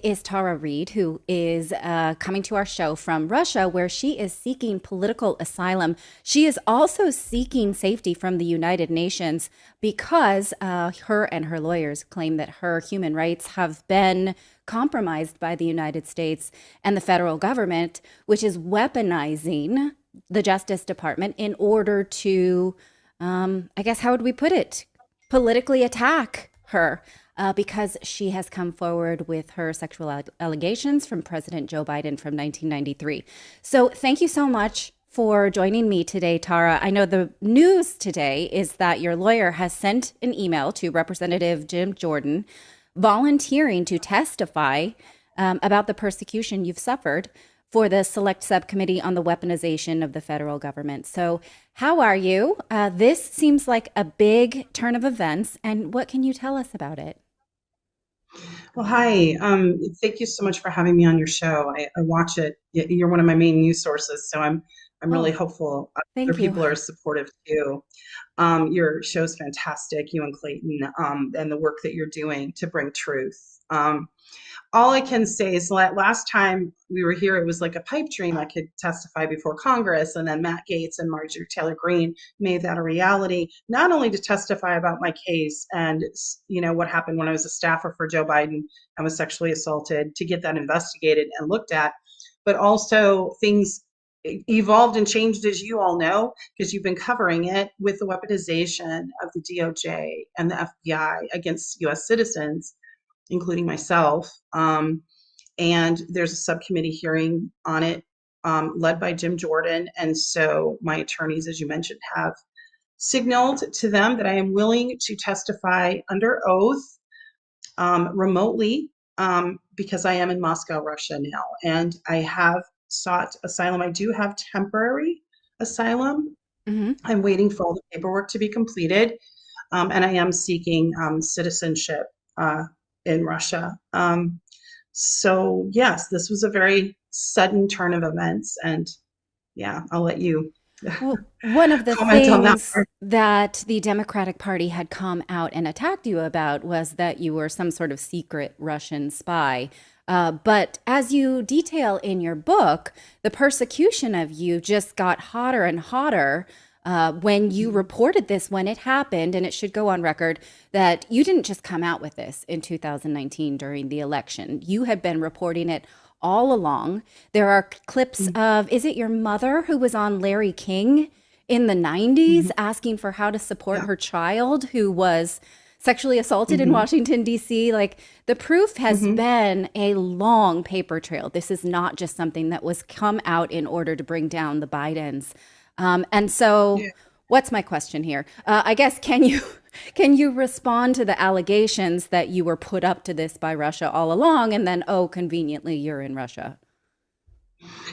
Is Tara Reid, who is coming to our show from Russia, where she is seeking political asylum. She is also seeking safety from the United Nations because her and her lawyers claim that her human rights have been compromised by the United States and the federal government, which is weaponizing the Justice Department in order to, I guess, how would we put it, politically attack her because she has come forward with her sexual allegations from President Joe Biden from 1993. So thank you so much for joining me today, Tara. I know the news today is that your lawyer has sent an email to Representative Jim Jordan volunteering to testify about the persecution you've suffered for the Select Subcommittee on the Weaponization of the Federal Government. So, how are you? This seems like a big turn of events, and what can you tell us about it? Well, hi. Thank you so much for having me on your show. I watch it. You're one of my main news sources, so I'm really Oh, hopeful other thank you. people are supportive too. Your show's fantastic, you and Clayton, and the work that you're doing to bring truth. All I can say is last time we were here, it was like a pipe dream. I could testify before Congress, and then Matt Gaetz and Marjorie Taylor Greene made that a reality, not only to testify about my case and what happened when I was a staffer for Joe Biden and was sexually assaulted, to get that investigated and looked at, but also things evolved and changed, as you all know, because you've been covering it, with the weaponization of the DOJ and the FBI against US citizens, including myself. And there's a subcommittee hearing on it, led by Jim Jordan. And so my attorneys, as you mentioned, have signaled to them that I am willing to testify under oath, remotely, because I am in Moscow, Russia now. And I have sought asylum. I do have temporary asylum. Hmm. I'm waiting for all the paperwork to be completed. And I am seeking citizenship in Russia. So yes, this was a very sudden turn of events, and yeah, I'll let you Well, one of the comment on that things part. that the Democratic Party had come out and attacked you about was that you were some sort of secret Russian spy. But as you detail in your book, the persecution of you just got hotter and hotter when you reported this when it happened. And it should go on record that you didn't just come out with this in 2019 during the election. You had been reporting it all along. There are clips Mhm, of, is it your mother who was on Larry King in the 90s mhm. asking for how to support Yeah. her child who was sexually assaulted in Mhm, Washington, D.C.? Like the proof has mhm. been a long paper trail. This is not just something that was come out in order to bring down the Bidens. And so, Yeah. what's my question here? I guess can you can you respond to the allegations that you were put up to this by Russia all along, and then oh, conveniently you're in Russia?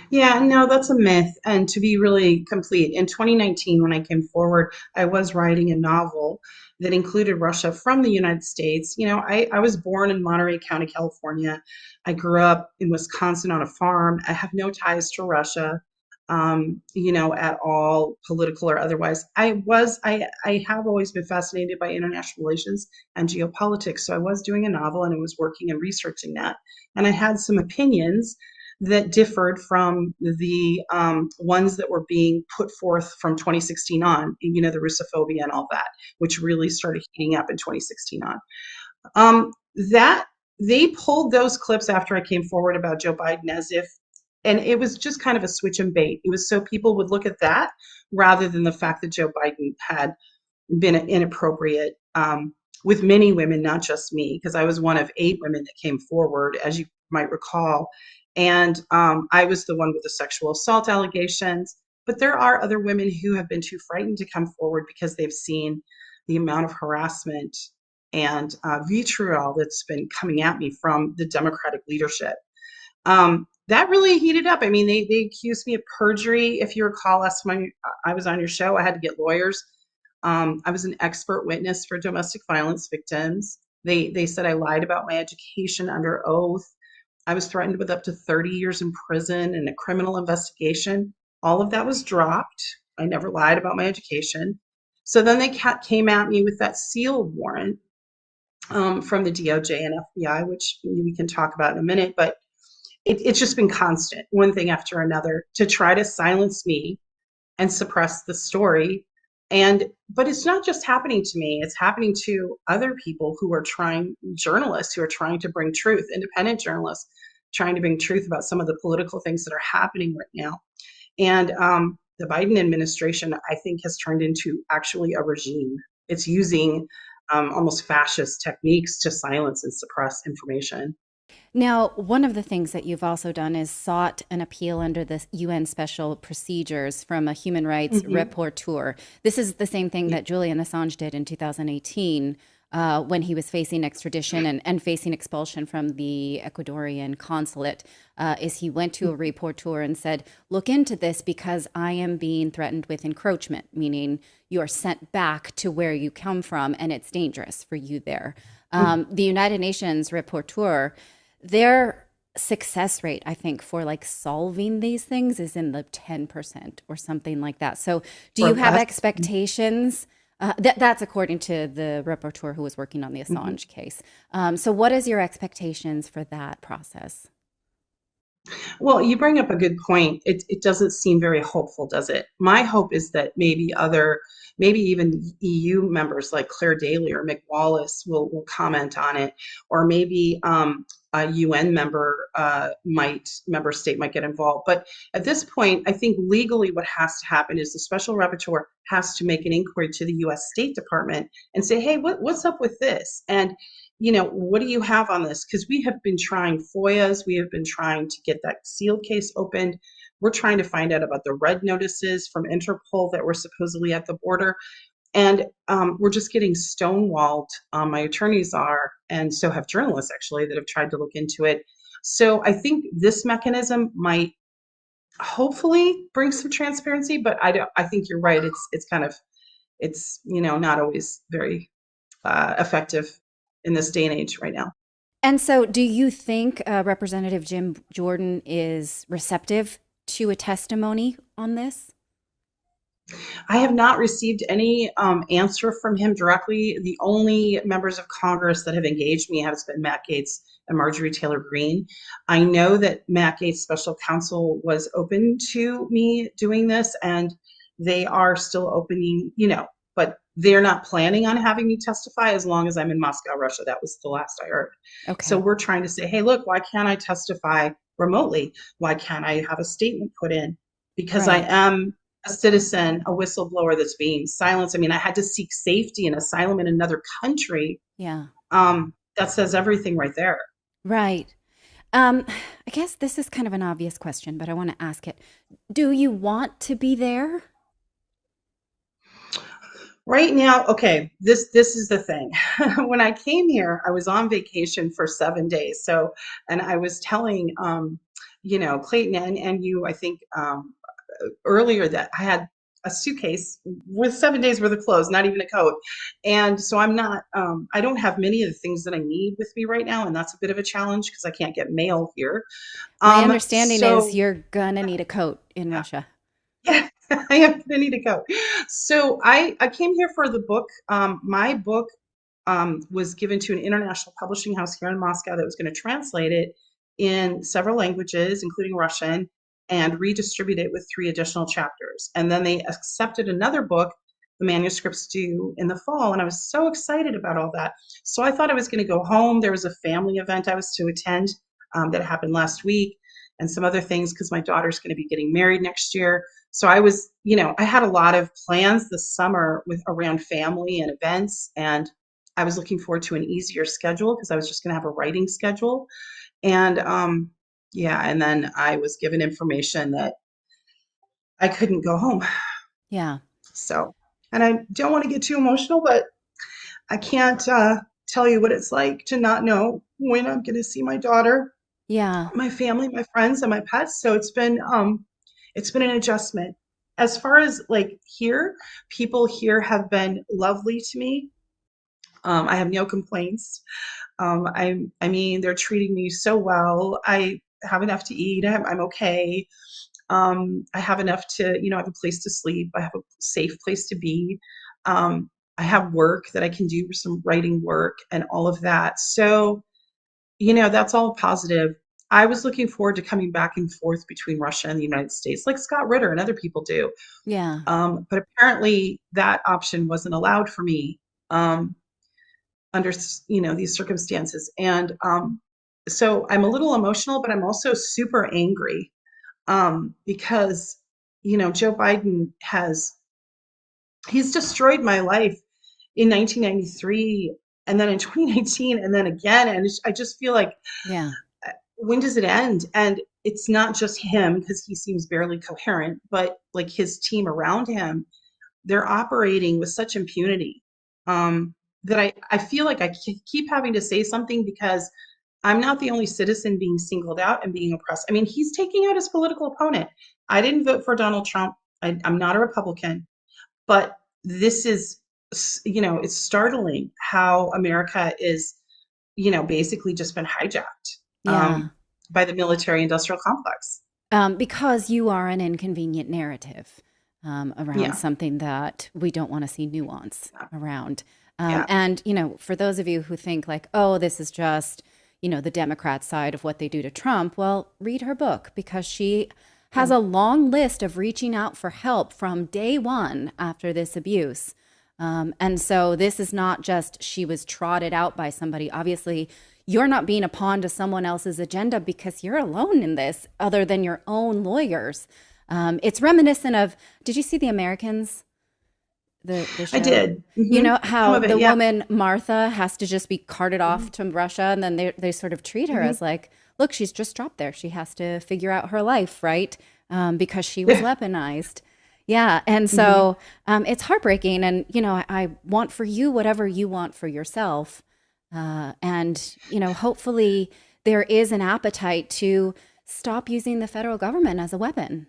Yeah, no, that's a myth. And to be really complete, in 2019, when I came forward, I was writing a novel that included Russia from the United States. I was born in Monterey County, California. I grew up in Wisconsin on a farm. I have no ties to Russia, at all, political or otherwise. I have always been fascinated by international relations and geopolitics. So I was doing a novel and I was working and researching that. And I had some opinions that differed from the ones that were being put forth from 2016 on, the Russophobia and all that, which really started heating up in 2016 on. That They pulled those clips after I came forward about Joe Biden, as if, and it was just kind of a switch and bait. It was so people would look at that rather than the fact that Joe Biden had been inappropriate, with many women, not just me, because I was one of 8 women that came forward, as you might recall. And I was the one with the sexual assault allegations. But there are other women who have been too frightened to come forward because they've seen the amount of harassment and vitriol that's been coming at me from the Democratic leadership. That really heated up. I mean, they accused me of perjury. If you recall, last time I was on your show, I had to get lawyers. I was an expert witness for domestic violence victims. They said I lied about my education under oath. I was threatened with up to 30 years in prison and a criminal investigation. All of that was dropped. I never lied about my education. So then they came at me with that sealed warrant, from the DOJ and FBI, which we can talk about in a minute. But it's just been constant, one thing after another, to try to silence me and suppress the story. But it's not just happening to me, it's happening to other people who are trying, journalists who are trying to bring truth, independent journalists trying to bring truth about some of the political things that are happening right now. And the Biden administration, I think, has turned into actually a regime. It's using almost fascist techniques to silence and suppress information. Now, one of the things that you've also done is sought an appeal under the UN special procedures from a human rights Hmm. rapporteur. This is the same thing that Julian Assange did in 2018 when he was facing extradition and facing expulsion from the Ecuadorian consulate. Is he went to a rapporteur and said, "Look into this because I am being threatened with encroachment," meaning you're sent back to where you come from and it's dangerous for you there. The United Nations rapporteur, their success rate, I think, for like solving these things is in the 10% or something like that. So, do Or you have less. expectations? That's according to the rapporteur who was working on the Mhm. Assange case. So, what is your expectations for that process? Well, you bring up a good point. It doesn't seem very hopeful, does it? My hope is that maybe even EU members like Claire Daly or Mick Wallace will comment on it, or maybe a UN member state might get involved. But at this point, I think legally what has to happen is the special rapporteur has to make an inquiry to the U.S. State Department and say, "Hey, what's up with this?" And what do you have on this? Because we have been trying FOIAs, we have been trying to get that sealed case opened. We're trying to find out about the red notices from Interpol that were supposedly at the border. And we're just getting stonewalled. My attorneys are, and so have journalists actually that have tried to look into it. So I think this mechanism might hopefully bring some transparency, but I think you're right. It's kind of it's not always very effective in this day and age right now. And so, do you think Representative Jim Jordan is receptive to a testimony on this? I have not received any answer from him directly. The only members of Congress that have engaged me has been Matt Gaetz and Marjorie Taylor Greene. I know that Matt Gaetz' special counsel was open to me doing this, and they are still opening, but they're not planning on having me testify as long as I'm in Moscow, Russia. That was the last I heard. So Okay. we're trying to say, hey, look, why can't I testify remotely? Why can't I have a statement put in? Because I Right. am a citizen, a whistleblower that's being silenced. I mean, I had to seek safety and asylum in another country. Yeah. That says everything right there. Right. I guess this is kind of an obvious question, but I want to ask it. Do you want to be there? Right now, okay, this is the thing. When I came here, I was on vacation for 7 days. So, and I was telling, Clayton and you, I think, earlier that I had a suitcase with 7 days worth of clothes, not even a coat. And so I don't have many of the things that I need with me right now. And that's a bit of a challenge because I can't get mail here. My understanding is So you're gonna need a coat in Russia. yeah, I am gonna need to go. So I came here for the book. My book was given to an international publishing house here in Moscow that was going to translate it in several languages, including Russian, and redistribute it with 3 additional chapters. And then they accepted another book. The manuscript's due in the fall, and I was so excited about all that. So I thought I was going to go home. There was a family event I was to attend that happened last week, and some other things because my daughter's going to be getting married next year. So I had a lot of plans this summer with around family and events, and I was looking forward to an easier schedule because I was just going to have a writing schedule. And yeah, and then I was given information that I couldn't go home. Yeah. So, and I don't want to get too emotional, but I can't tell you what it's like to not know when I'm going to see my daughter, Yeah. my family, my friends, and my pets. So it's been an adjustment. As far as like here, people here have been lovely to me. I have no complaints. I mean, they're treating me so well. I have enough to eat. I'm okay. I have enough to, I have a place to sleep. I have a safe place to be. I have work that I can do, some writing work and all of that. So, that's all positive. I was looking forward to coming back and forth between Russia and the United States, like Scott Ritter and other people do. Yeah. But apparently that option wasn't allowed for me um, under, these circumstances. And so I'm a little emotional, but I'm also super angry because, Joe Biden he's destroyed my life in 1993 and then in 2019 and then again. And I just feel like, Yeah. when does it end? And it's not just him because he seems barely coherent, but like his team around him, they're operating with such impunity that I feel like I keep having to say something because I'm not the only citizen being singled out and being oppressed. I mean, he's taking out his political opponent. I didn't vote for Donald Trump. I'm not a Republican, but this is, it's startling how America is, basically just been hijacked Yeah. by the military industrial complex. Because you are an inconvenient narrative around Yeah. something that we don't want to see nuance around. Yeah. And, for those of you who think like, oh, this is just, the Democrat side of what they do to Trump, well, read her book because she has Yeah. a long list of reaching out for help from day one after this abuse. And so this is not just she was trotted out by somebody. Obviously, you're not being a pawn to someone else's agenda because you're alone in this, other than your own lawyers. It's reminiscent of, did you see The Americans, the I show? did. You know Some how of it. the Yeah. woman Martha has to just be carted hmm off to Russia, and then they sort of treat her hmm as like, look, she's just dropped there. She has to figure out her life, right? Because she was Yeah. weaponized. Yeah, and hmm so it's heartbreaking, and I want for you whatever you want for yourself, and hopefully there is an appetite to stop using the federal government as a weapon.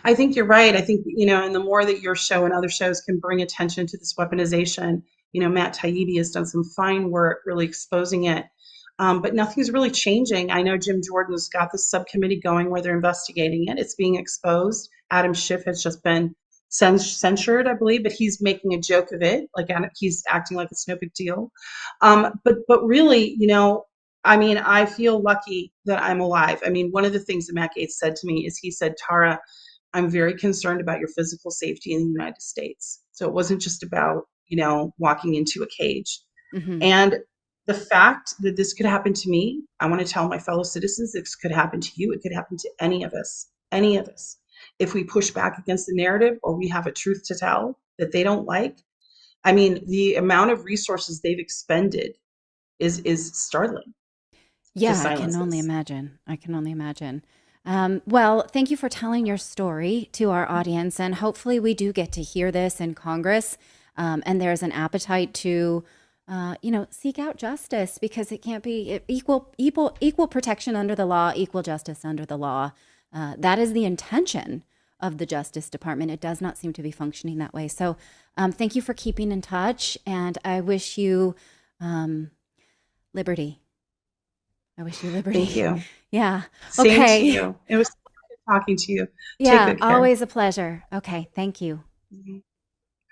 I think you're right. I think, and the more that your show and other shows can bring attention to this weaponization, Matt Taibbi has done some fine work really exposing it. But nothing's really changing. I know Jim Jordan's got this subcommittee going where they're investigating it. It's being exposed. Adam Schiff has just been censured, I believe, but he's making a joke of it. Like he's acting like it's no big deal. But really, I mean, I feel lucky that I'm alive. I mean, one of the things that Matt Gaetz said to me is he said, Tara, I'm very concerned about your physical safety in the United States. So it wasn't just about, walking into a cage. Hmm. And the fact that this could happen to me, I want to tell my fellow citizens this could happen to you. It could happen to any of us, any of us. If we push back against the narrative or we have a truth to tell that they don't like, I mean, the amount of resources they've expended is startling to Yeah, I can silence only this. imagine. I can only imagine. Well, thank you for telling your story to our audience, and hopefully, we do get to hear this in Congress, and there's an appetite to, seek out justice because it can't be equal protection under the law, equal justice under the law. That is the intention of the Justice Department. It does not seem to be functioning that way. So, thank you for keeping in touch, and I wish you um, liberty. I wish you Thank liberty. you. Yeah. Same to Okay. you. It was talking to you. Take Yeah, good care. always a pleasure. Okay. Thank you. Mhm.